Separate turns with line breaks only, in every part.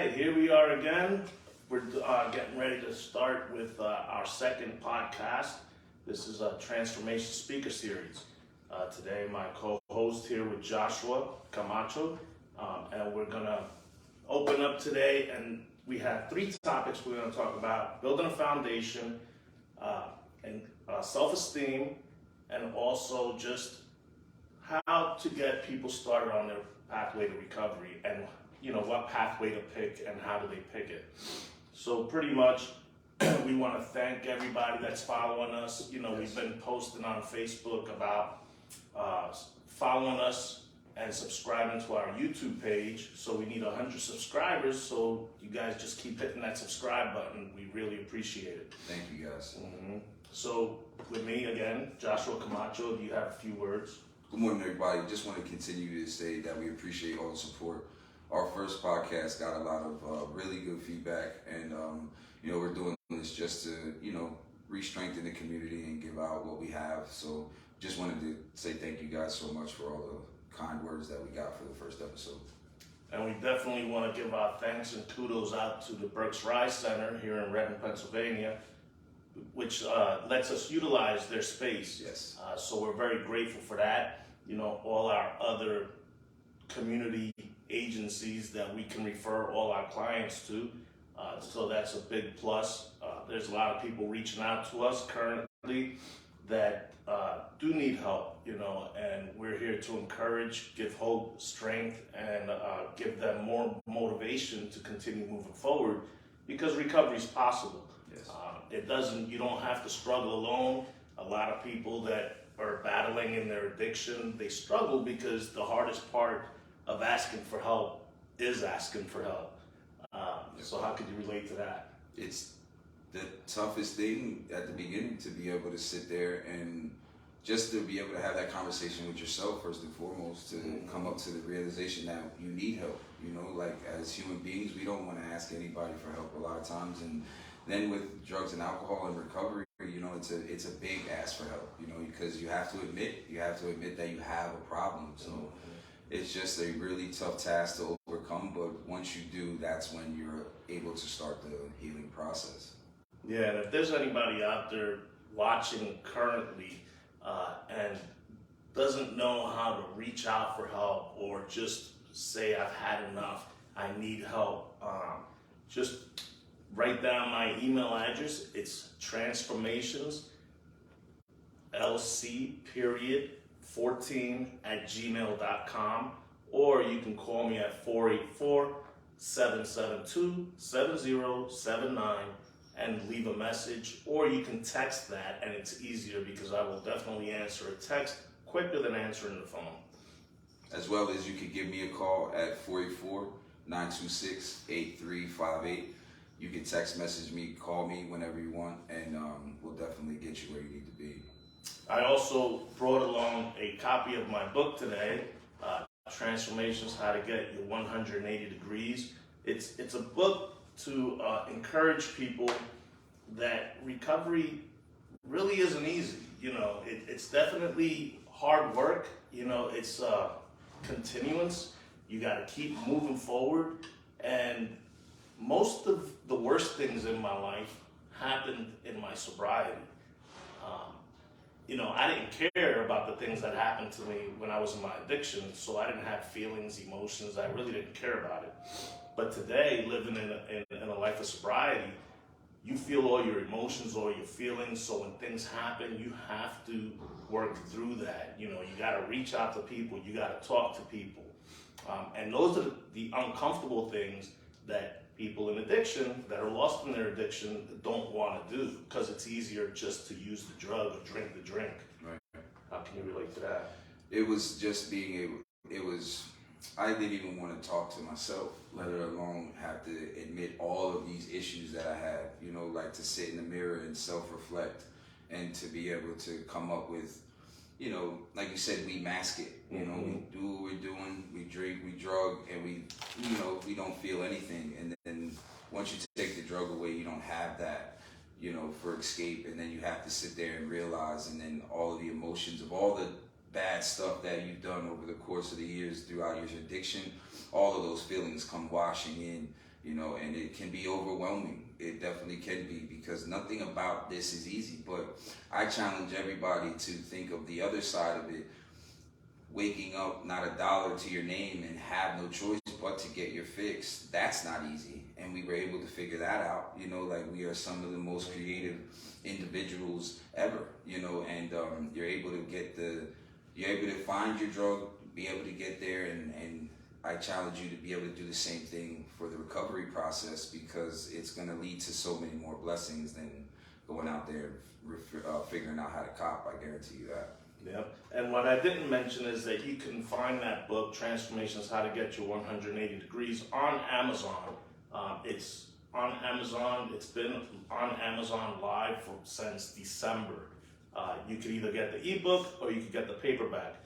right, here we are again. We're getting ready to start with our second podcast. This is a Transformation Speaker Series. Today, my co-host here with Joshua Camacho, and we're going to open up today, and we have three topics we're going to talk about: building a foundation, and self-esteem, and also just how to get people started on their pathway to recovery, and what pathway to pick and how do they pick it. So pretty much we want to thank everybody that's following us. We've been posting on Facebook about following us and subscribing to our YouTube page. So we need 100 subscribers, so you guys just keep hitting that subscribe button. We really appreciate it.
Thank you, guys.
So with me again, Joshua Camacho, do you have a few words?
Good morning, everybody. Just want to continue to say that we appreciate all the support. Our first podcast got a lot of really good feedback, and we're doing this just to re-strengthen the community and give out what we have. So just wanted to say thank you guys so much for all the kind words that we got for the first episode.
And we definitely want to give our thanks and kudos out to the Berks Rise Center here in Reading, Pennsylvania, which lets us utilize their space.
Yes.
So we're very grateful for that. All our other community agencies that we can refer all our clients to. So that's a big plus. There's a lot of people reaching out to us currently that do need help, and we're here to encourage, give hope, strength, and give them more motivation to continue moving forward, because recovery is possible.
Yes.
You don't have to struggle alone. A lot of people that are battling in their addiction, they struggle because the hardest part of asking for help is asking for help. So how could you relate to that?
It's the toughest thing at the beginning, to be able to sit there and just to be able to have that conversation with yourself first and foremost, to come up to the realization that you need help. Like as human beings, we don't want to ask anybody for help a lot of times, and then with drugs and alcohol and recovery, it's a big ask for help, because you have to admit that you have a problem. So it's just a really tough task to overcome, but once you do, that's when you're able to start the healing process.
Yeah, and if there's anybody out there watching currently and doesn't know how to reach out for help, or just say, I've had enough, I need help, just write down my email address. It's transformationslc14@gmail.com, or you can call me at 484-772-7079 and leave a message, or you can text that, and it's easier because I will definitely answer a text quicker than answering the phone.
As well as you could give me a call at 484-926-8358. You can text message me, call me whenever you want, and we'll definitely get you where you need to be.
I also brought along a copy of my book today, Transformations: How to Get Your 180 Degrees. It's a book to encourage people that recovery really isn't easy. It's definitely hard work. It's continuance. You got to keep moving forward, and most of the worst things in my life happened in my sobriety. I didn't care about the things that happened to me when I was in my addiction, so I didn't have feelings, emotions. I really didn't care about it. But today, living in a life of sobriety, you feel all your emotions, all your feelings. So when things happen, you have to work through that. You got to reach out to people. You got to talk to people. And those are the uncomfortable things that people in addiction that are lost in their addiction don't want to do, because it's easier just to use the drug or drink the drink.
Right.
How can you relate to that?
It was just I didn't even want to talk to myself, let alone have to admit all of these issues that I had, like to sit in the mirror and self-reflect, and to be able to come up with, like you said, we mask it, we do what we're doing, we drink, we drug, and we don't feel anything. And then once you take the drug away, you don't have that, for escape. And then you have to sit there and realize, and then all of the emotions of all the bad stuff that you've done over the course of the years throughout your addiction, all of those feelings come washing in, you know, and it can be overwhelming. It definitely can be, because nothing about this is easy. But I challenge everybody to think of the other side of it. Waking up, not a dollar to your name, and have no choice but to get your fix. That's not easy. And we were able to figure that out. You know, like, we are some of the most creative individuals ever, you know, and you're able to find your drug, be able to get there, and I challenge you to be able to do the same thing for the recovery process, because it's going to lead to so many more blessings than going out there figuring out how to cop. I guarantee you that.
Yep. And what I didn't mention is that you can find that book, Transformations: How to Get Your 180 Degrees, on Amazon. It's on Amazon. It's been on Amazon Live since December. You could either get the ebook or you could get the paperback.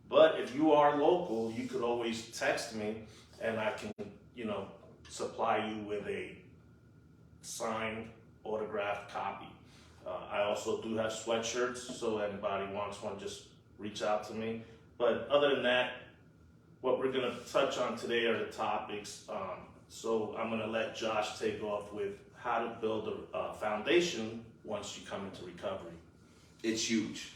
But if you are local, you could always text me, and I can, you know, supply you with a signed, autographed copy. I also do have sweatshirts, so anybody wants one, just reach out to me. But other than that, what we're going to touch on today are the topics. So I'm going to let Josh take off with how to build a foundation once you come into recovery.
It's huge.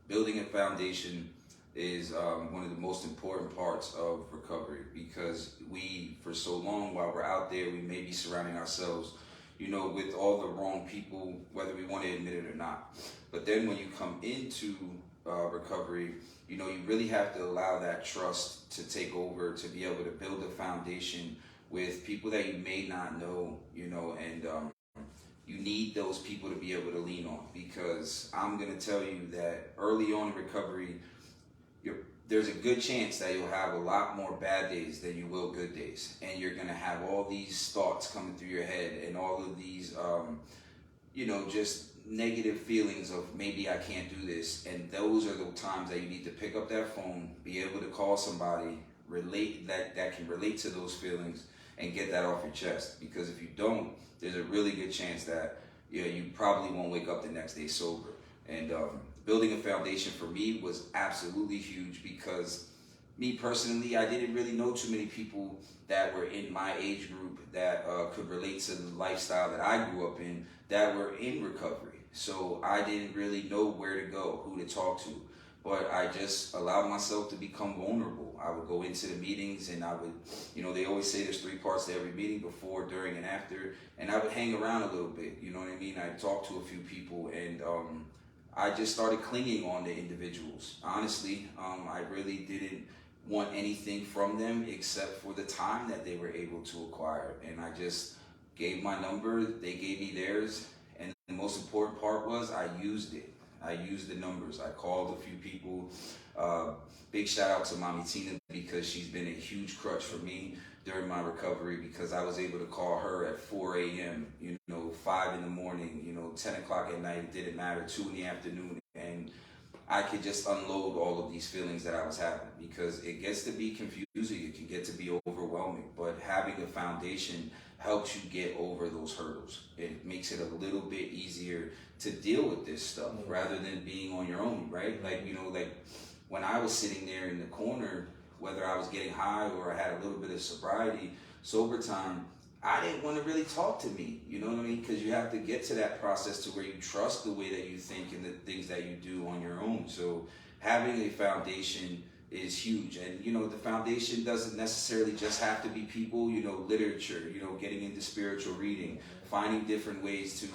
Building a foundation is one of the most important parts of recovery, because we, for so long, while we're out there, we may be surrounding ourselves, you know, with all the wrong people, whether we want to admit it or not. But then when you come into recovery, you know, you really have to allow that trust to take over, to be able to build a foundation with people that you may not know, you know, and you need those people to be able to lean on, because I'm going to tell you that early on in recovery, there's a good chance that you'll have a lot more bad days than you will good days. And you're going to have all these thoughts coming through your head, and all of these, you know, just negative feelings of maybe I can't do this. And those are the times that you need to pick up that phone, be able to call somebody, that can relate to those feelings, and get that off your chest. Because if you don't, there's a really good chance that, you know, you probably won't wake up the next day sober. And building a foundation for me was absolutely huge, because me personally, I didn't really know too many people that were in my age group that could relate to the lifestyle that I grew up in, that were in recovery. So I didn't really know where to go, who to talk to. But I just allowed myself to become vulnerable. I would go into the meetings, and I would, you know, they always say there's 3 parts to every meeting: before, during, and after. And I would hang around a little bit, you know what I mean? I'd talk to a few people, and I just started clinging on to individuals. Honestly, I really didn't want anything from them except for the time that they were able to acquire. And I just gave my number, they gave me theirs. And the most important part was I used it. I used the numbers. I called a few people. Big shout out to Mommy Tina, because she's been a huge crutch for me during my recovery, because I was able to call her at 4 a.m., you know, 5 in the morning, you know, 10 o'clock at night, it didn't matter, 2 in the afternoon, and I could just unload all of these feelings that I was having, because it gets to be confusing, it can get to be overwhelming, but having a foundation helps you get over those hurdles. It makes it a little bit easier to deal with this stuff, rather than being on your own, right? Like, you know, like when I was sitting there in the corner, whether I was getting high or I had a little bit of sober time, I didn't want to really talk to me, you know what I mean? Because you have to get to that process to where you trust the way that you think and the things that you do on your own. So having a foundation is huge. And, you know, the foundation doesn't necessarily just have to be people, you know, literature, you know, getting into spiritual reading, finding different ways to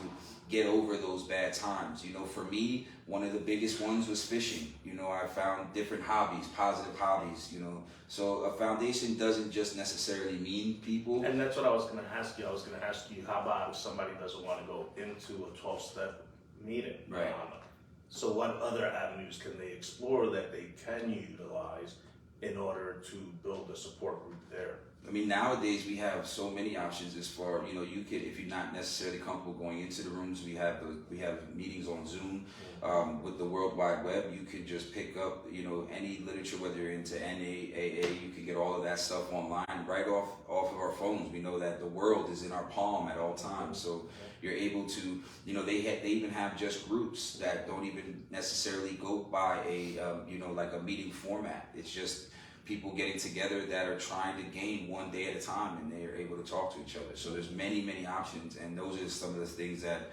get over those bad times. You know, for me, one of the biggest ones was fishing. You know, I found different hobbies, positive hobbies, you know. So a foundation doesn't just necessarily mean people.
And that's what I was going to ask you. I was going to ask you, how about if somebody doesn't want to go into a 12-step meeting?
Right.
So what other avenues can they explore that they can utilize in order to build a support group there?
I mean, nowadays we have so many options as far, you know, you could, if you're not necessarily comfortable going into the rooms, we have meetings on Zoom. With the World Wide Web, you could just pick up, you know, any literature, whether you're into NA, AA, you can get all of that stuff online right off of our phones. We know that the world is in our palm at all times, so you're able to, you know, they even have just groups that don't even necessarily go by a, you know, like a meeting format. It's just people getting together that are trying to gain one day at a time, and they are able to able to talk to each other. So there's many options, and those are some of the things that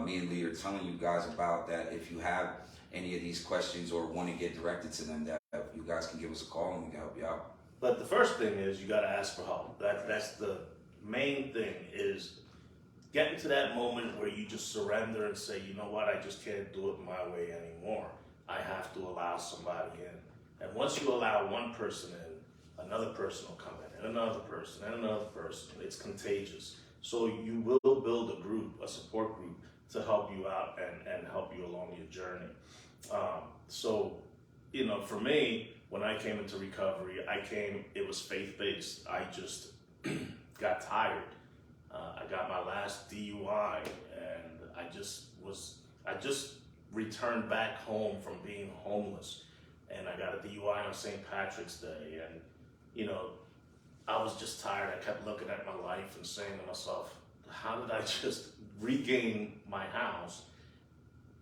me and Lee are telling you guys about, that if you have any of these questions or want to get directed to them, that you guys can give us a call and we can help you out.
But the first thing is you got to ask for help. That's the main thing, is getting to that moment where you just surrender and say, you know what, I just can't do it my way anymore. I have to allow somebody in. And once you allow one person in, another person will come in, and another person, and another person. It's contagious. So you will build a group, a support group, to help you out and help you along your journey. So, you know, for me, when I came into recovery, it was faith-based. I just got tired. I got my last DUI, and I just returned back home from being homeless, and I got a DUI on St. Patrick's Day, and, you know, I was just tired. I kept looking at my life and saying to myself, how did I just regain my house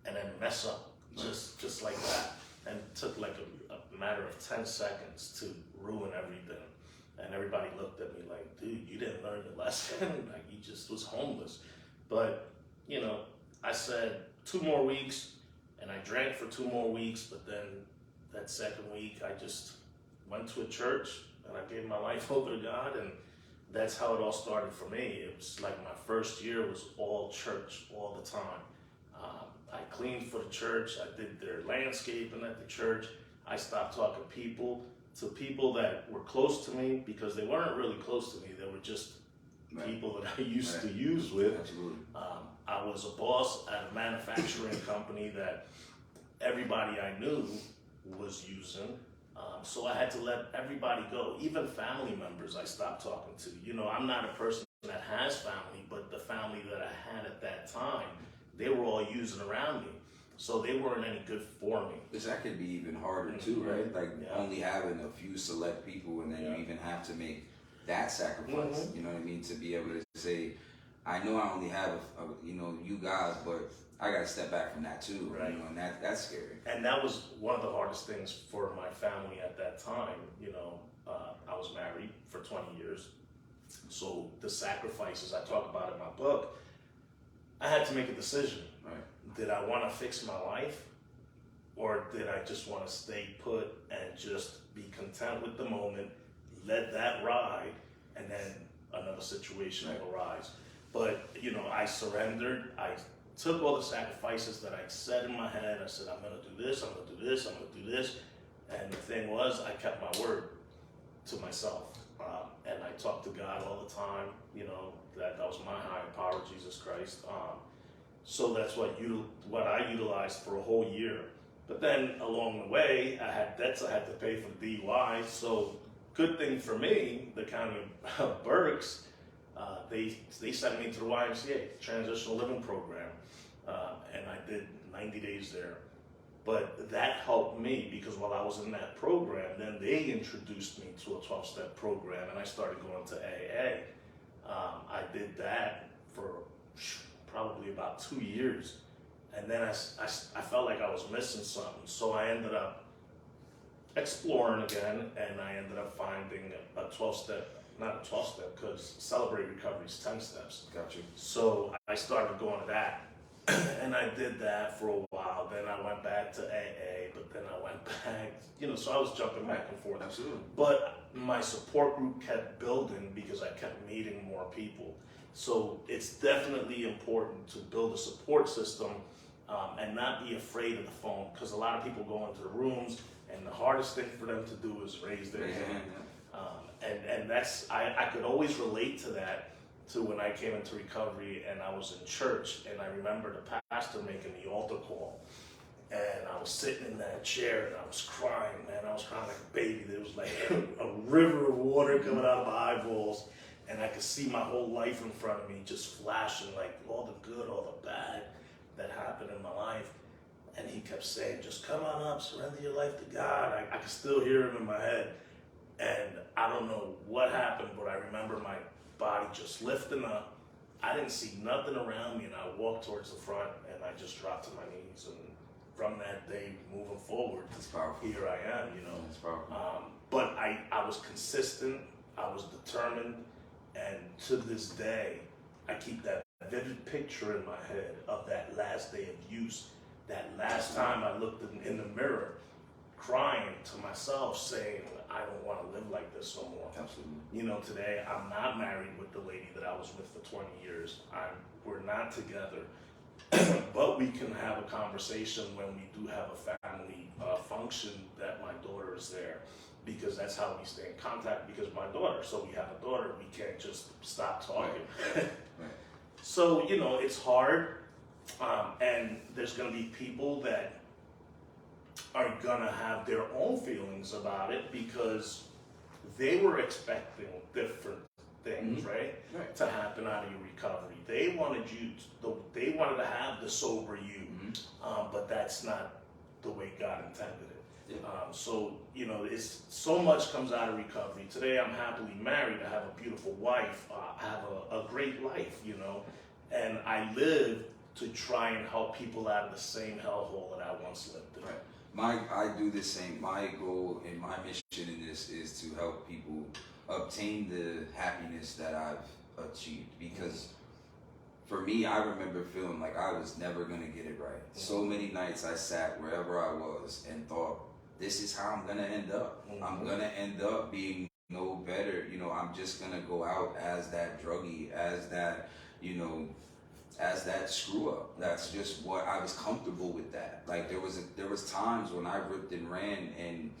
and then mess up just like that? And it took like a matter of 10 seconds to ruin everything. And everybody looked at me like, dude, you didn't learn your lesson. Like, you just was homeless. But, you know, I said 2 more weeks, and I drank for 2 more weeks. But then that second week, I just went to a church and I gave my life over to God. And that's how it all started for me. It was like my first year was all church all the time. I cleaned for the church. I did their landscaping at the church. I stopped talking to people that were close to me, because they weren't really close to me. They were just people that I used to use with.
Absolutely.
I was a boss at a manufacturing company that everybody I knew was using. So I had to let everybody go, even family members I stopped talking to. You know, I'm not a person that has family, but the family that I had at that time, they were all using around me. So they weren't any good for me.
Which that could be even harder too, right? Like only having a few select people, and then you even have to make that sacrifice. You know what I mean? To be able to say, I know I only have you guys, but I got to step back from that too.
Right.
You know, and that's scary.
And that was one of the hardest things for my family at that time. You know, I was married for 20 years. So the sacrifices I talk about in my book, I had to make a decision.
Right.
Did I want to fix my life, or did I just want to stay put and just be content with the moment, let that ride, and then another situation will arise? But, you know, I surrendered. I took all the sacrifices that I said in my head. I said, I'm going to do this, I'm going to do this, I'm going to do this. And the thing was, I kept my word to myself. And I talked to God all the time, you know, that was my higher power, Jesus Christ. So that's what I utilized for a whole year. But then along the way, I had debts I had to pay for the DUI. So good thing for me, the county of Berks, they sent me to the YMCA, Transitional Living Program, and I did 90 days there. But that helped me, because while I was in that program, then they introduced me to a 12-step program, and I started going to AA. I did that for probably about 2 years, and then I felt like I was missing something, so I ended up exploring again, and I ended up finding a 12-step, not a 12-step, because Celebrate Recovery is 10 steps.
Gotcha.
So I started going to that, and I did that for a while. Then I went back to AA, but then I went back, you know, so I was jumping back and forth.
Absolutely.
But my support group kept building because I kept meeting more people. So it's definitely important to build a support system and not be afraid of the phone, because a lot of people go into the rooms and the hardest thing for them to do is raise their hand. And that's, I could always relate to that, to when I came into recovery and I was in church, and I remember the pastor making the altar call, and I was sitting in that chair and I was crying, man. I was crying like a baby. There was like a river of water coming out of my eyeballs, and I could see my whole life in front of me just flashing, like all the good, all the bad that happened in my life. And he kept saying, just come on up, surrender your life to God. I could still hear him in my head. And I don't know what happened, but I remember my body just lifting up. I didn't see nothing around me, and I walked towards the front, and I just dropped to my knees. And from that day moving forward,
That's powerful.
here I am, you know.
That's powerful.
But I was consistent, I was determined, And to this day, I keep that vivid picture in my head of that last day of use. That last time I looked in the mirror, crying to myself, saying, I don't want to live like this no more.
Absolutely.
You know, today I'm not married with the lady that I was with for 20 years. We're not together. But we can have a conversation when we do have a family function that my daughter is there, because that's how we stay in contact, because my daughter, so we have a daughter, we can't just stop talking.
Right.
So, you know, it's hard, and there's going to be people that are going to have their own feelings about it because they were expecting different things, right, to happen out of your recovery. They wanted they wanted to have the sober you, but that's not the way God intended it. So, you know, it's so much comes out of recovery. Today I'm happily married. I have a beautiful wife. I have a great life, you know, and I live to try and help people out of the same hellhole that I once lived in.
Right. I do the same. My goal and my mission in this is to help people obtain the happiness that I've achieved, because for me, I remember feeling like I was never going to get it right. So many nights I sat wherever I was and thought, this is how I'm going to end up. I'm going to end up being no better. You know, I'm just going to go out as that druggie, as that, you know, as that screw up. That's just what I was comfortable with. That, like, there was times when I ripped and ran, and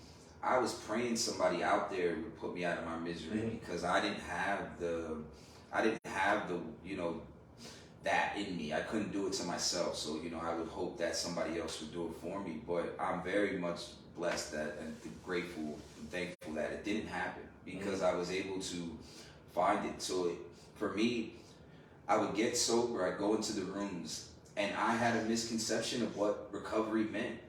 I was praying somebody out there would put me out of my misery, because I didn't have the you know, that in me. I couldn't do it to myself. So, you know, I would hope that somebody else would do it for me. But I'm very much blessed that and grateful and thankful that it didn't happen, because I was able to find it. So for me, I would get sober, I'd go into the rooms, and I had a misconception of what recovery meant,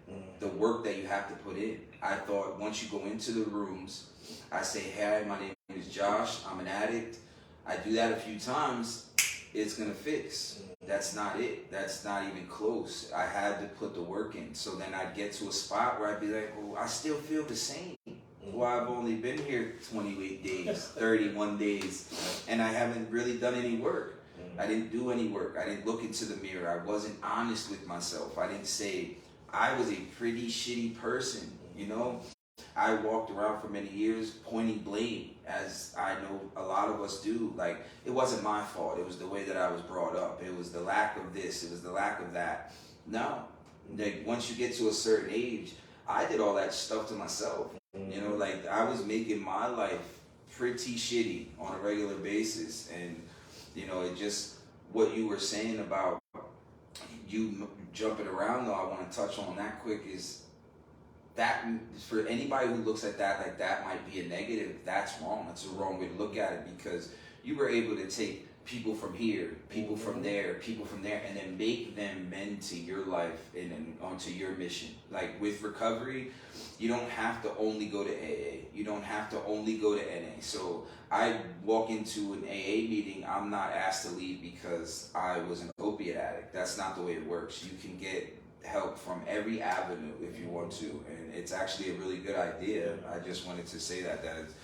the work that you have to put in. I thought once you go into the rooms, I say, hey, my name is Josh, I'm an addict. I do that a few times, it's gonna fix. That's not it. That's not even close. I had to put the work in. So then I'd get to a spot where I'd be like, well, I still feel the same. Well, I've only been here 28 days, 31 days, and I haven't really done any work. I didn't do any work. I didn't look into the mirror. I wasn't honest with myself. I didn't say, I was a pretty shitty person, you know? I walked around for many years pointing blame, as I know a lot of us do. Like, it wasn't my fault. It was the way that I was brought up. It was the lack of this. It was the lack of that. No. Like, once you get to a certain age, I did all that stuff to myself. You know, like, I was making my life pretty shitty on a regular basis. And, you know, it just, what you were saying about you jumping around, though, I want to touch on that quick, is that for anybody who looks at that like that might be a negative, that's wrong. That's the wrong way to look at it, because you were able to take people from here, people from there, and then make them men to your life and onto your mission. Like, with recovery, you don't have to only go to AA. You don't have to only go to NA. So I walk into an AA meeting, I'm not asked to leave because I was an opiate addict. That's not the way it works. You can get help from every avenue if you want to, and it's actually a really good idea. I just wanted to say that it's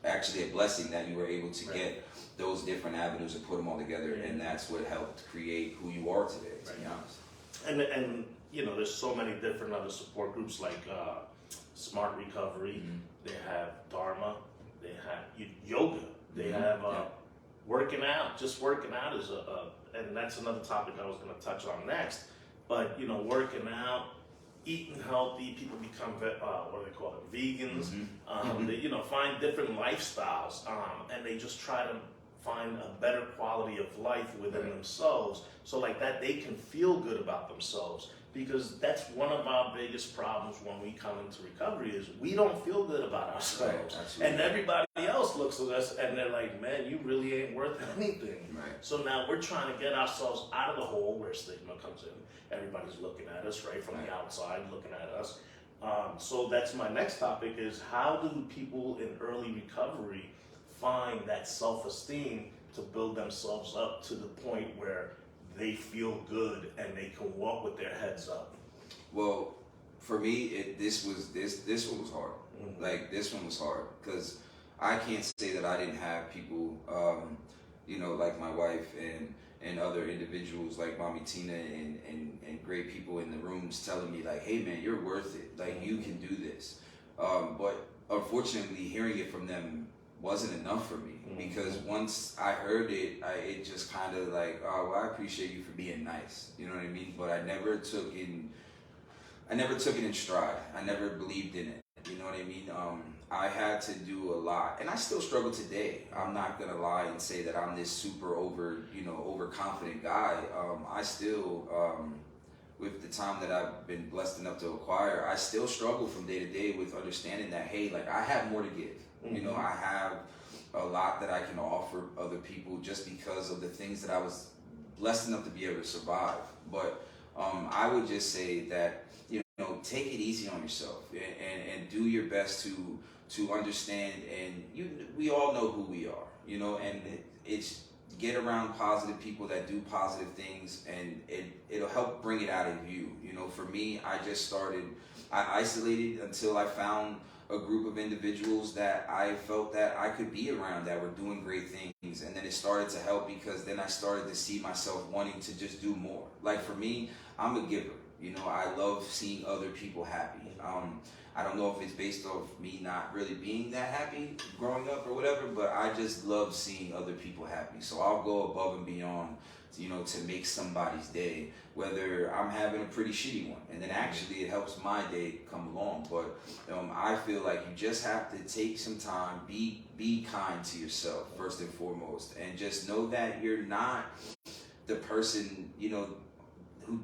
actually a blessing that you were able to get those different avenues and put them all together, and that's what helped create who you are today, to be honest.
And you know, there's so many different other support groups, like Smart Recovery. They have Dharma. They have yoga. They have working out. Just working out is and that's another topic I was going to touch on next. But, you know, working out, eating healthy, people become, what do they call it, vegans. They, you know, find different lifestyles, and they just try to find a better quality of life within themselves, so like that they can feel good about themselves. Because that's one of our biggest problems when we come into recovery, is we don't feel good about ourselves. And everybody else looks at us and they're like, man, you really ain't worth anything. So now we're trying to get ourselves out of the hole where stigma comes in. Everybody's looking at us, right, from the outside, looking at us. So that's my next topic, is how do people in early recovery find that self-esteem to build themselves up to the point where they feel good and they can walk with their heads up?
Well, for me, this one was hard. Like, this one was hard, because I can't say that I didn't have people like my wife and other individuals like Mommy Tina and great people in the rooms telling me like, hey man, you're worth it. Like you can do this. But unfortunately, hearing it from them wasn't enough for me, because once I heard it, it just kind of like, oh, well, I appreciate you for being nice. You know what I mean? But I never took it in stride. I never believed in it. You know what I mean? I had to do a lot, and I still struggle today. I'm not gonna lie and say that I'm this super overconfident guy. I still, with the time that I've been blessed enough to acquire, I still struggle from day to day with understanding that, hey, like I have more to give. I have a lot that I can offer other people just because of the things that I was blessed enough to be able to survive. But I would just say that, take it easy on yourself and do your best to understand. And we all know who we are, and it's get around positive people that do positive things, and it'll help bring it out of you. For me, I isolated until I found a group of individuals that I felt that I could be around that were doing great things, and then it started to help, because then I started to see myself wanting to just do more. Like for me, I'm a giver. I love seeing other people happy. I don't know if it's based off me not really being that happy growing up or whatever, but I just love seeing other people happy. So I'll go above and beyond, to make somebody's day, whether I'm having a pretty shitty one. And then actually it helps my day come along. But I feel like you just have to take some time, be kind to yourself first and foremost, and just know that you're not the person, who,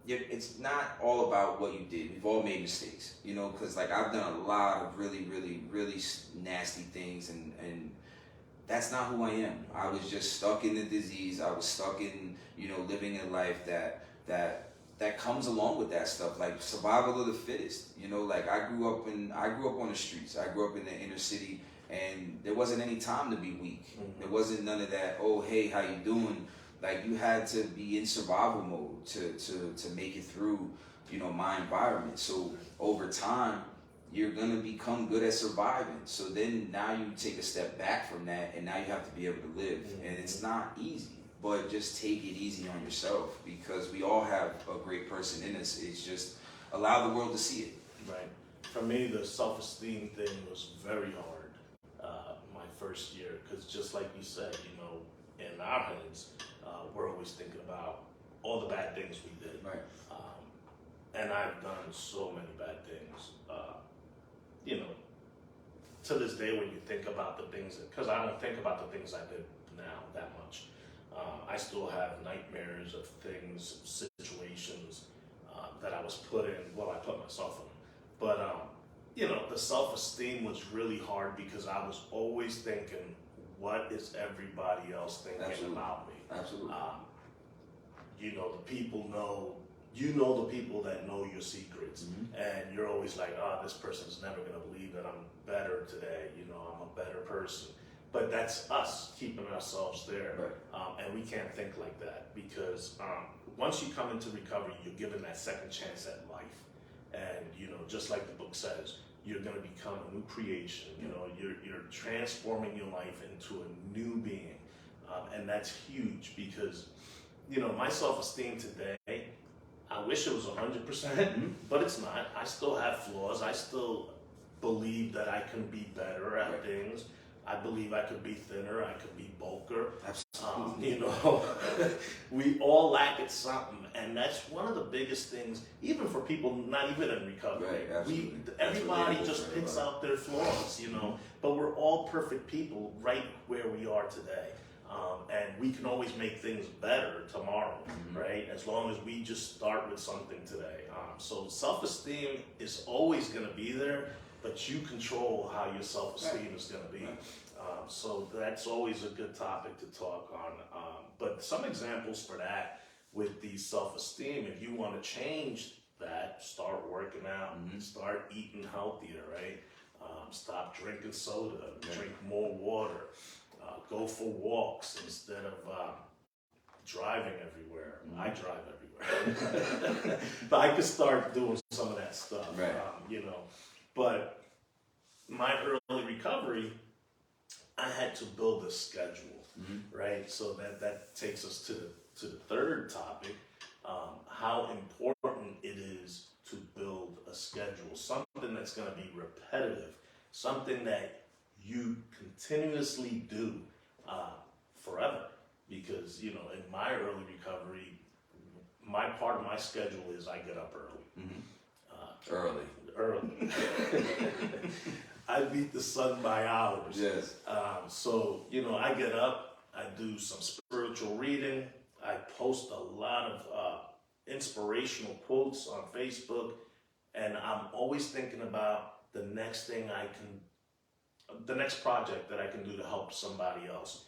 it's not all about what you did. We've all made mistakes, because like I've done a lot of really, really, really nasty things, and that's not who I am. I was just stuck in the disease. I was stuck in, living a life that comes along with that stuff, like survival of the fittest. Like I grew up on the streets. I grew up in the inner city, and there wasn't any time to be weak. There wasn't none of that, oh hey, how you doing? Like you had to be in survival mode to make it through, my environment. So over time, you're gonna become good at surviving. So then now you take a step back from that, and now you have to be able to live. And it's not easy, but just take it easy on yourself, because we all have a great person in us. It's just allow the world to see it.
Right. For me, the self-esteem thing was very hard my first year, because just like you said, in our heads, we're always thinking about all the bad things we did.
Right.
And I've done so many bad things. To this day, when you think about the things, because I don't think about the things I did now that much. I still have nightmares of things, situations that I was put in. Well, I put myself in. But, the self-esteem was really hard, because I was always thinking, what is everybody else thinking about me?
Absolutely.
The people know, the people that know your secrets, and you're always like, this person's never going to believe that I'm better today. I'm a better person. But that's us keeping ourselves there.
Right.
And we can't think like that, because once you come into recovery, you're given that second chance at life. And, just like the book says, you're going to become a new creation. You're transforming your life into a new being. And that's huge, because, my self-esteem today, I wish it was 100%, but it's not. I still have flaws. I still believe that I can be better at things. I believe I could be thinner. I could be bulkier. We all lack at something, and that's one of the biggest things, even for people not even in recovery.
Right,
Everybody just picks out their flaws, but we're all perfect people right where we are today. And we can always make things better tomorrow, right? As long as we just start with something today. So self-esteem is always going to be there, but you control how your self-esteem is going to be. So that's always a good topic to talk on. But some examples for that with the self-esteem, if you want to change that, start working out, start eating healthier, right? Stop drinking soda, drink more water. Go for walks instead of driving everywhere. I drive everywhere. But I could start doing some of that stuff,
right.
But my early recovery, I had to build a schedule. right? So that takes us to the third topic, how important it is to build a schedule, something that's going to be repetitive, something that you continuously do forever. Because, you know, in my early recovery, my part of my schedule is I get up early. Early. I beat the sun by hours.
Yes.
So, you know, I get up, I do some spiritual reading, I post a lot of inspirational quotes on Facebook, and I'm always thinking about the next project that I can do to help somebody else.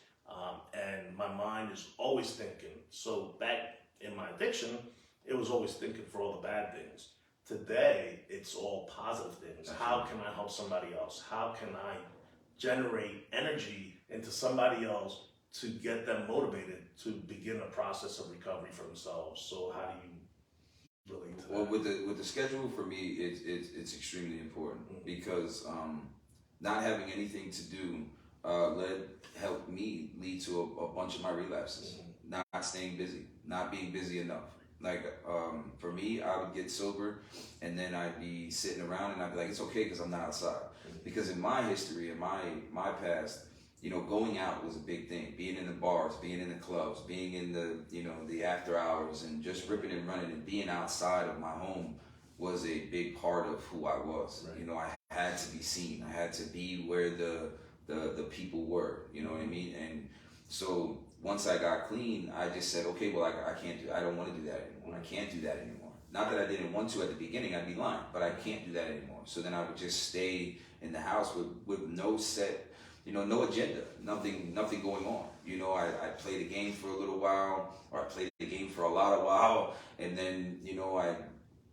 And my mind is always thinking. So back in my addiction, it was always thinking for all the bad things. Today, it's all positive things. How can I help somebody else? How can I generate energy into somebody else to get them motivated to begin a process of recovery for themselves? So how do you relate to that?
Well, with the schedule, for me, it's extremely important because not having anything to do helped me lead to a bunch of my relapses. Not staying busy, not being busy enough. Like for me, I would get sober, and then I'd be sitting around, and I'd be like, it's okay because I'm not outside. Because in my history, in my past, you know, going out was a big thing. Being in the bars, being in the clubs, being in the after hours, and just ripping and running and being outside of my home was a big part of who I was. Right. You know, I had to be seen. I had to be where the people were. You know what I mean? And so once I got clean, I just said, okay, well, I don't want to do that anymore. I can't do that anymore. Not that I didn't want to at the beginning, I'd be lying, but I can't do that anymore. So then I would just stay in the house with no set, you know, no agenda, nothing going on. You know, I played a game for a little while, or I played the game for a lot of while, and then, you know, I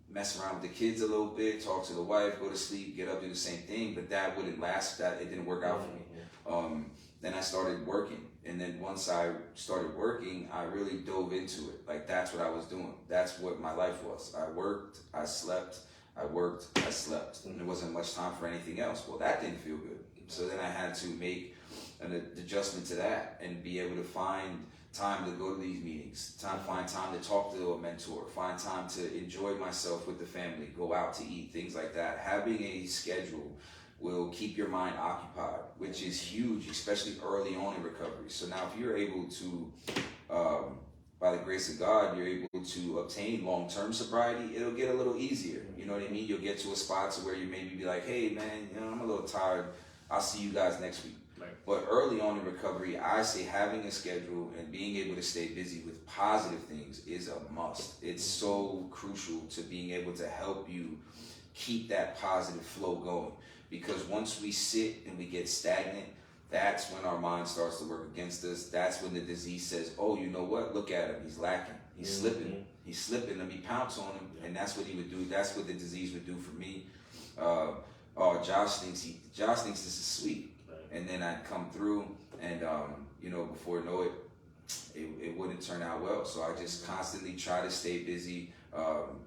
mess around with the kids a little bit, talk to the wife, go to sleep, get up, do the same thing, but that wouldn't last, it didn't work out for me. Then I started working, and then once I started working, I really dove into it. Like, that's what I was doing. That's what my life was. I worked, I slept, I worked, I slept. And there wasn't much time for anything else. Well, that didn't feel good. So then I had to make an adjustment to that and be able to find time to go to these meetings, find time to talk to a mentor, find time to enjoy myself with the family, go out to eat, things like that. Having a schedule will keep your mind occupied, which is huge, especially early on in recovery. So now if you're able to, by the grace of God, you're able to obtain long-term sobriety, it'll get a little easier. You know what I mean? You'll get to a spot to where you maybe be like, hey man, you know, I'm a little tired. I'll see you guys next week. Right. But early on in recovery, I say having a schedule and being able to stay busy with positive things is a must. It's so crucial to being able to help you keep that positive flow going. Because once we sit and we get stagnant, that's when our mind starts to work against us. That's when the disease says, oh, you know what? Look at him. He's lacking. He's slipping. He's slipping. Let me pounce on him. And that's what he would do. That's what the disease would do for me. Oh, Josh thinks this is sweet. And then I'd come through and, you know, before I know it, it wouldn't turn out well. So I just constantly try to stay busy,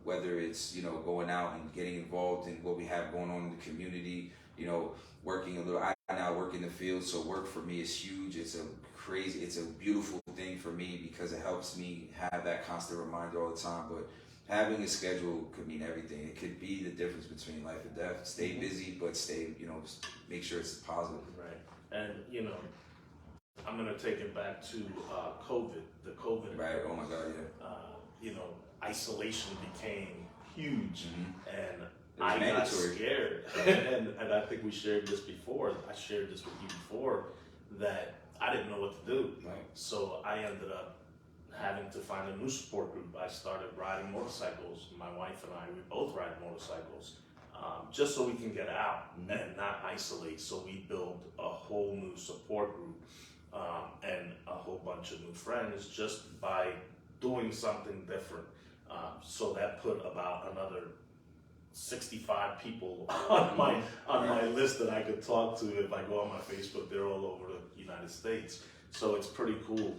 whether it's, you know, going out and getting involved in what we have going on in the community, you know, working a little. I now work in the field, so work for me is huge. It's a beautiful thing for me because it helps me have that constant reminder all the time. But having a schedule could mean everything. It could be the difference between life and death. Stay busy, but stay, you know, make sure it's positive.
Right. And, you know, I'm going to take it back to COVID, the COVID.
Right. Oh my God. Yeah.
You know, isolation became huge, and
I got
scared. and I think we shared this before. I shared this with you before that I didn't know what to do.
Right.
So I ended up having to find a new support group. I started riding motorcycles. My wife and I, we both ride motorcycles, just so we can get out and not isolate. So we built a whole new support group and a whole bunch of new friends just by doing something different. So that put about another 65 people on my list that I could talk to. If I go on my Facebook, they're all over the United States. So it's pretty cool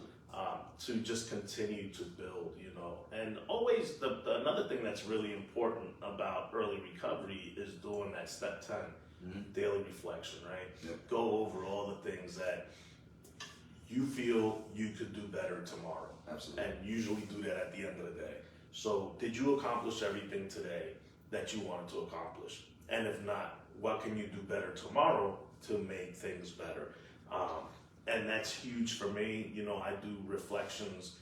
to just continue to build, you know. And always another thing that's really important about early recovery is doing that step 10, daily reflection, right? Yep. Go over all the things that you feel you could do better tomorrow.
Absolutely.
And usually do that at the end of the day. So did you accomplish everything today that you wanted to accomplish? And if not, what can you do better tomorrow to make things better? And that's huge for me. You know, I do reflections.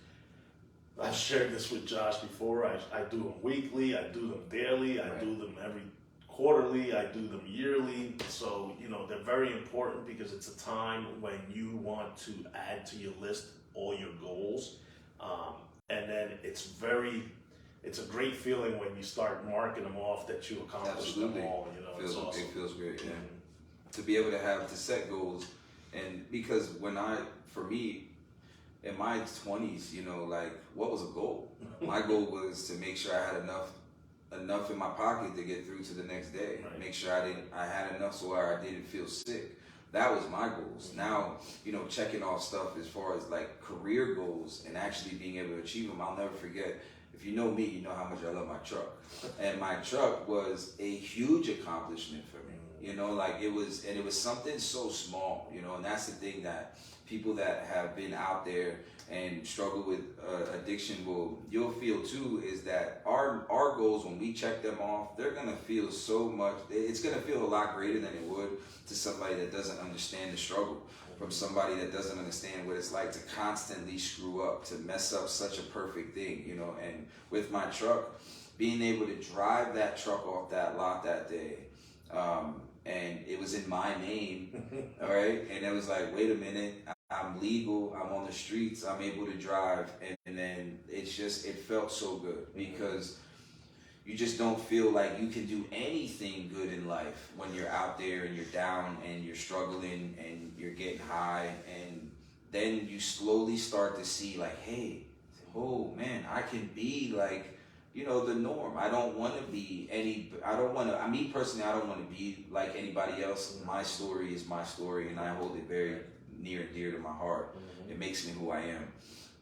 I shared this with Josh before. I do them weekly, I do them daily, I do them every quarterly, I do them yearly. So, you know, they're very important because it's a time when you want to add to your list all your goals. And then it's a great feeling when you start marking them off that you accomplished them all. You know, it's awesome.
It feels great, yeah. To be able to set goals, and because for me, in my 20s, you know, like, what was a goal? My goal was to make sure I had enough in my pocket to get through to the next day.
Right.
Make sure I had enough so I didn't feel sick. That was my goals. Now, you know, checking off stuff as far as like career goals and actually being able to achieve them. I'll never forget. If you know me, you know how much I love my truck. And my truck was a huge accomplishment for me. You know, like it was something so small, you know, and that's the thing that people that have been out there and struggle with addiction you'll feel too, is that our goals, when we check them off, they're gonna feel so much, it's gonna feel a lot greater than it would to somebody that doesn't understand the struggle, from somebody that doesn't understand what it's like to constantly screw up, to mess up such a perfect thing, you know. And with my truck, being able to drive that truck off that lot that day, and it was in my name, all right? And it was like, wait a minute, I'm legal, I'm on the streets, I'm able to drive. And then it felt so good, because you just don't feel like you can do anything good in life when you're out there and you're down and you're struggling and you're getting high. And then you slowly start to see like, hey, oh man, I can be like, you know, the norm. I don't want to be me personally, I don't want to be like anybody else. My story is my story, and I hold it very near and dear to my heart. It makes me who I am.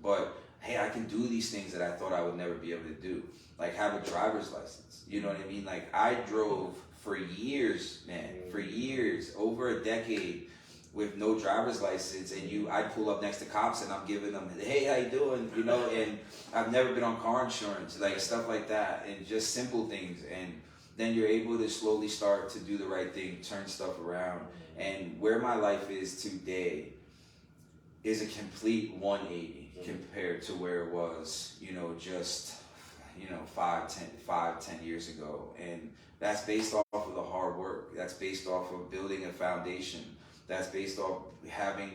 But hey, I can do these things that I thought I would never be able to do. Like have a driver's license. You know what I mean? Like I drove for years, man, for years, over a decade, with no driver's license, and I pull up next to cops and I'm giving them, hey, how you doing? You know, and I've never been on car insurance, like stuff like that, and just simple things. And then you're able to slowly start to do the right thing, turn stuff around. And where my life is today is a complete 180 compared to where it was, you know, just, you know, 10 years ago. And that's based off of the hard work. That's based off of building a foundation. That's based off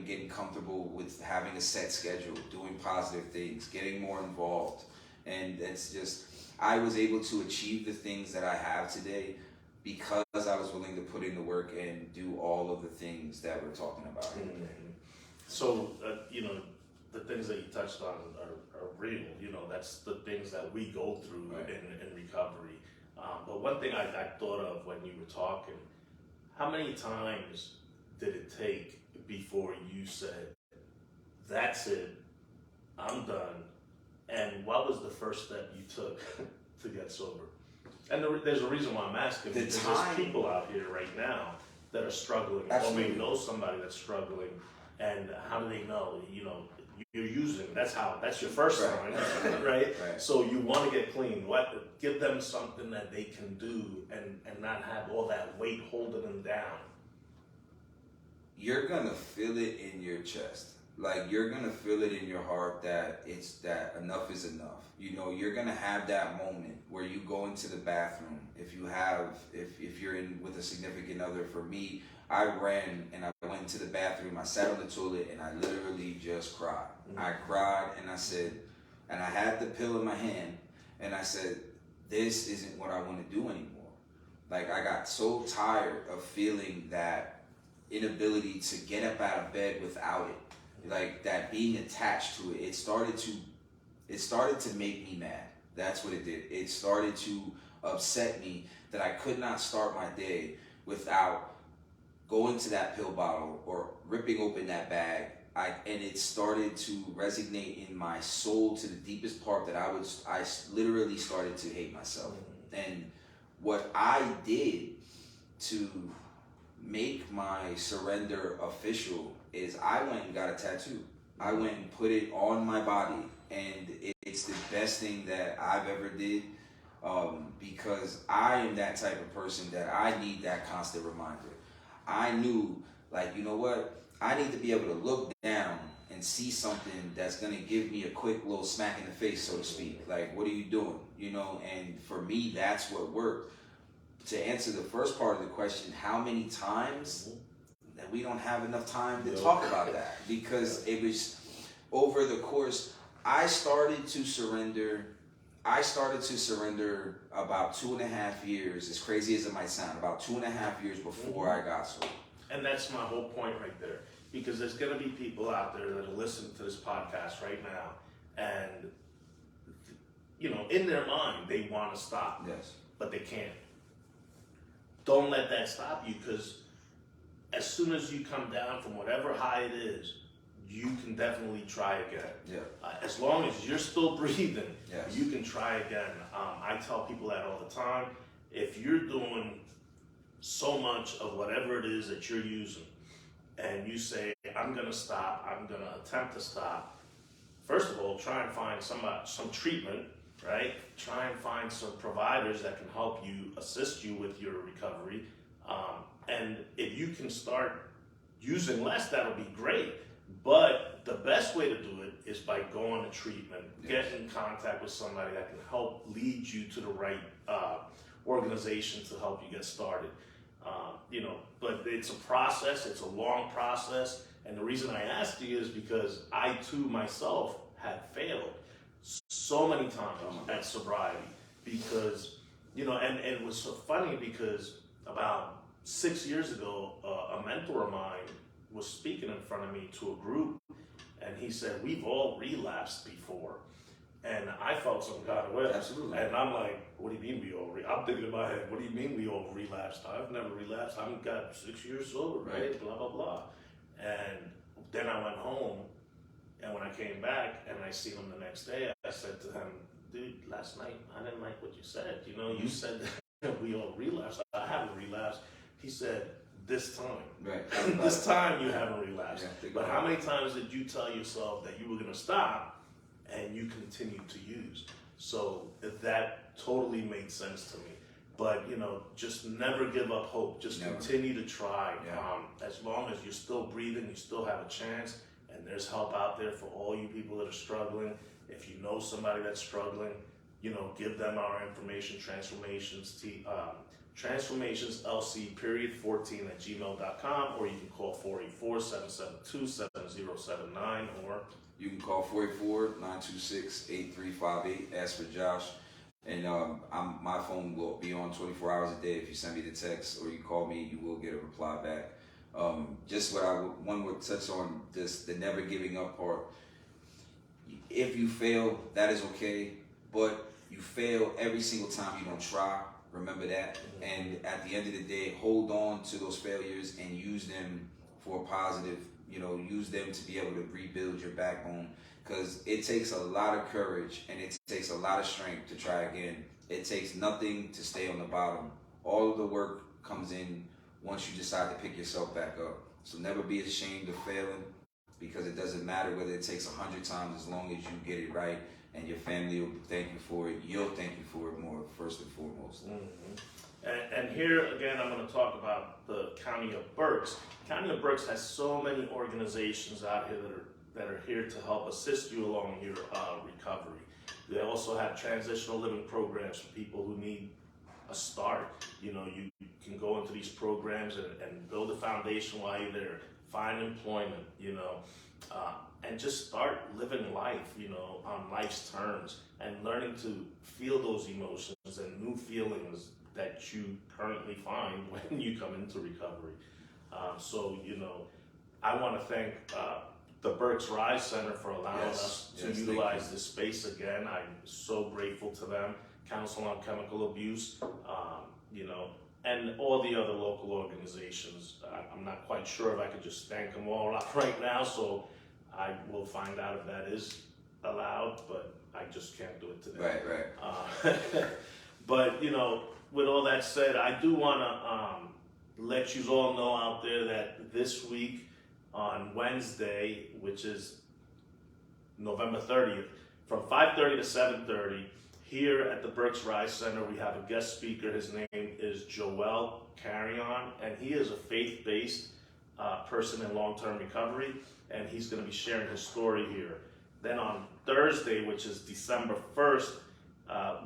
getting comfortable with having a set schedule, doing positive things, getting more involved. And it's just, I was able to achieve the things that I have today because I was willing to put in the work and do all of the things that we're talking about.
So, you know, the things that you touched on are real. You know, that's the things that we go through in recovery. But one thing I thought of when you were talking, how many times did it take before you said, that's it, I'm done? And what was the first step you took to get sober? And there's a reason why I'm asking, because there's people out here right now that are struggling,
Absolutely.
or maybe know somebody that's struggling, and how do they know? You know, you're using, that's your first sign, right? So you want to get clean. Give them something that they can do and not have all that weight holding them down.
You're gonna feel it in your chest. Like you're gonna feel it in your heart that enough is enough. You know, you're gonna have that moment where you go into the bathroom. If you're in with a significant other, for me, I ran and I went to the bathroom, I sat on the toilet and I literally just cried. I cried and I said, and I had the pill in my hand and I said, this isn't what I want to do anymore. Like I got so tired of feeling that inability to get up out of bed without it, like that being attached to it. It started to make me mad. That's what it did. It started to upset me that I could not start my day without going to that pill bottle or ripping open that bag. And it started to resonate in my soul to the deepest part that I literally started to hate myself. And what I did to make my surrender official is I went and got a tattoo. I went and put it on my body, and it's the best thing that I've ever did, because I am that type of person that I need that constant reminder. I knew, like, you know what? I need to be able to look down and see something that's going to give me a quick little smack in the face, so to speak. Like, what are you doing? You know, and for me, that's what worked. To answer the first part of the question, how many times, that we don't have enough time to talk about that, because it was over the course. I started to surrender about 2.5 years, as crazy as it might sound, about 2.5 years before I got sober.
And that's my whole point right there. Because there's going to be people out there that are listening to this podcast right now, and, you know, in their mind, they want to stop.
Yes.
But they can't. Don't let that stop you, because as soon as you come down from whatever high it is, you can definitely try again.
Yeah.
As long as you're still breathing,
Yes.
you can try again. I tell people that all the time. If you're doing so much of whatever it is that you're using, and you say, I'm going to stop, I'm going to attempt to stop, first of all, try and find some treatment, right? Try and find some providers that can help you, assist you with your recovery. And if you can start using less, that'll be great. But the best way to do it is by going to treatment,
Yes.
get in contact with somebody that can help lead you to the right organization to help you get started. You know, but it's a process, it's a long process. And the reason I asked you is because I too myself had failed so many times at sobriety, because, you know, and it was so funny because about 6 years ago, a mentor of mine was speaking in front of me to a group, and he said, we've all relapsed before. And I felt some kind of way.
Absolutely.
And I'm like, what do you mean we all I'm thinking in my head, what do you mean we all relapsed? I've never relapsed. I've got 6 years sober, right? Blah, blah, blah. And then I went home, and when I came back and I seen him the next day, I said to him, dude, last night, I didn't like what you said. You know, you said that we all relapsed. I haven't relapsed. He said, this time.
Right.
This time you haven't relapsed.
Yeah,
but how many times did you tell yourself that you were going to stop, and you continued to use? So that totally made sense to me. But, you know, just never give up hope. Just continue to try.
Yeah.
As long as you're still breathing, you still have a chance. And there's help out there for all you people that are struggling. If you know somebody that's struggling, you know, give them our information, transformationslc14@gmail.com, or you can call 484-772-7079, or
you can call 484-926-8358. Ask for Josh. And my phone will be on 24 hours a day. If you send me the text or you call me, you will get a reply back. Just what one would touch on, this the never giving up part. If you fail, that is okay, but you fail every single time you don't try. Remember that. And at the end of the day, hold on to those failures and use them for a positive. You know, use them to be able to rebuild your backbone, because it takes a lot of courage and it takes a lot of strength to try again. It takes nothing to stay on the bottom. All of the work comes in once you decide to pick yourself back up. So never be ashamed of failing, because it doesn't matter whether it takes 100 times, as long as you get it right, and your family will thank you for it. You'll thank you for it more, first and foremost.
And here again, I'm going to talk about the County of Berks. County of Berks has so many organizations out here that are here to help assist you along your recovery. They also have transitional living programs for people who need a start. You know, you can go into these programs and build a foundation while you're there, find employment, you know, and just start living life, you know, on life's terms, and learning to feel those emotions and new feelings that you currently find when you come into recovery. So, you know, I want to thank the Berks Rise Center for allowing us to utilize this space again. I'm so grateful to them. Council on Chemical Abuse, you know, and all the other local organizations. I'm not quite sure if I could just thank them all right now, so I will find out if that is allowed, but I just can't do it today.
Right.
But, you know, with all that said, I do want to let you all know out there that this week on Wednesday, which is November 30th, from 5:30 to 7:30. Here at the Berks Rise Center, we have a guest speaker. His name is Joel Carrion, and he is a faith-based person in long-term recovery, and he's going to be sharing his story here. Then on Thursday, which is December 1st,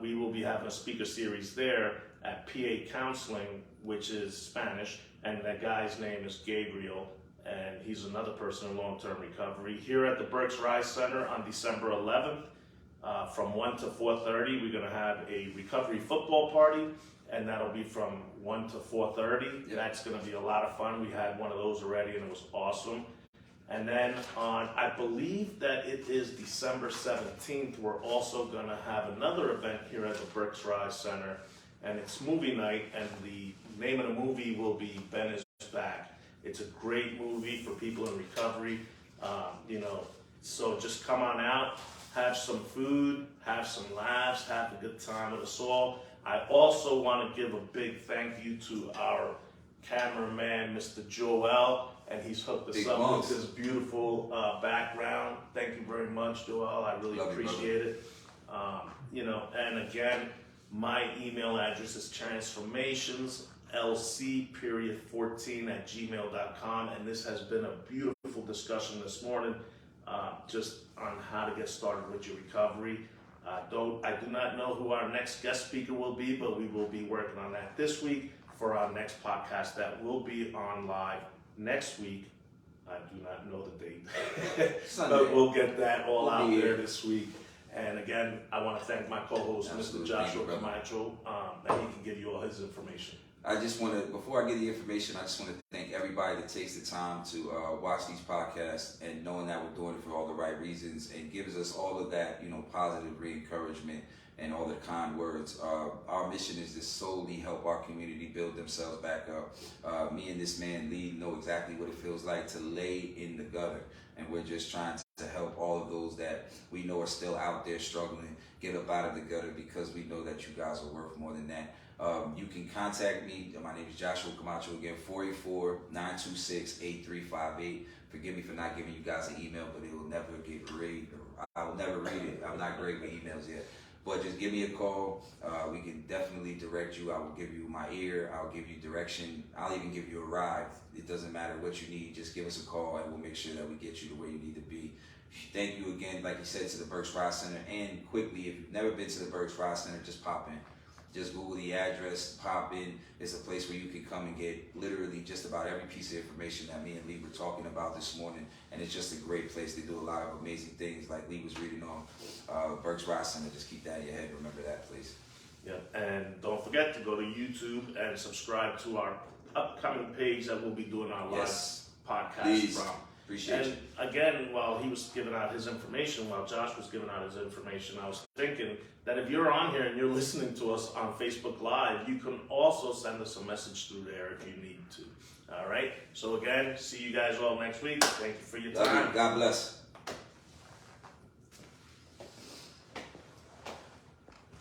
we will be having a speaker series there at PA Counseling, which is Spanish, and that guy's name is Gabriel, and he's another person in long-term recovery. Here at the Berks Rise Center on December 11th, from 1 to 4:30, we're going to have a recovery football party, and that'll be from 1 to 4:30.
Yep.
That's going to be a lot of fun. We had one of those already, and it was awesome. And then on, I believe that it is December 17th, we're also going to have another event here at the Berks Rise Center, and it's movie night, and the name of the movie will be Ben is Back. It's a great movie for people in recovery, so just come on out, have some food, have some laughs, have a good time with us all. I also want to give a big thank you to our cameraman, Mr. Joel, and he's hooked us up with this beautiful background. Thank you very much, Joel. I really appreciate it. And again, my email address is transformationslc14@gmail.com, and this has been a beautiful discussion this morning, just on how to get started with your recovery. I do not know who our next guest speaker will be, but we will be working on that this week for our next podcast that will be on live next week. I do not know the date, but we'll get that all out there this week. And again, I want to thank my co-host, Mr. Joshua Camacho, that he can give you all his information.
I just want to, before I give the information, I just want to thank everybody that takes the time to watch these podcasts and knowing that we're doing it for all the right reasons and gives us all of that, positive re-encouragement and all the kind words. Our mission is to solely help our community build themselves back up. Me and this man, Lee, know exactly what it feels like to lay in the gutter. And we're just trying to help all of those that we know are still out there struggling get up out of the gutter, because we know that you guys are worth more than that. You can contact me. My name is Joshua Camacho, again, 484-926-8358. Forgive me for not giving you guys an email, but it will never get read. I will never read it. I'm not great with emails yet. But just give me a call. We can definitely direct you. I will give you my ear. I'll give you direction. I'll even give you a ride. It doesn't matter what you need. Just give us a call, and we'll make sure that we get you to where you need to be. Thank you again, like you said, to the Berks Rise Center. And quickly, if you've never been to the Berks Rise Center, just pop in. Just Google the address, pop in. It's a place where you can come and get literally just about every piece of information that me and Lee were talking about this morning. And it's just a great place. They do a lot of amazing things, like Lee was reading on Berks Rise Center. Just keep that in your head. Remember that place.
Yeah, and don't forget to go to YouTube and subscribe to our upcoming page that we'll be doing our live podcast from.
Appreciate
you. And again, while he was giving out his information, while Josh was giving out his information, I was thinking that if you're on here and you're listening to us on Facebook Live, you can also send us a message through there if you need to. All right? So again, see you guys all next week. Thank you for your time.
God bless.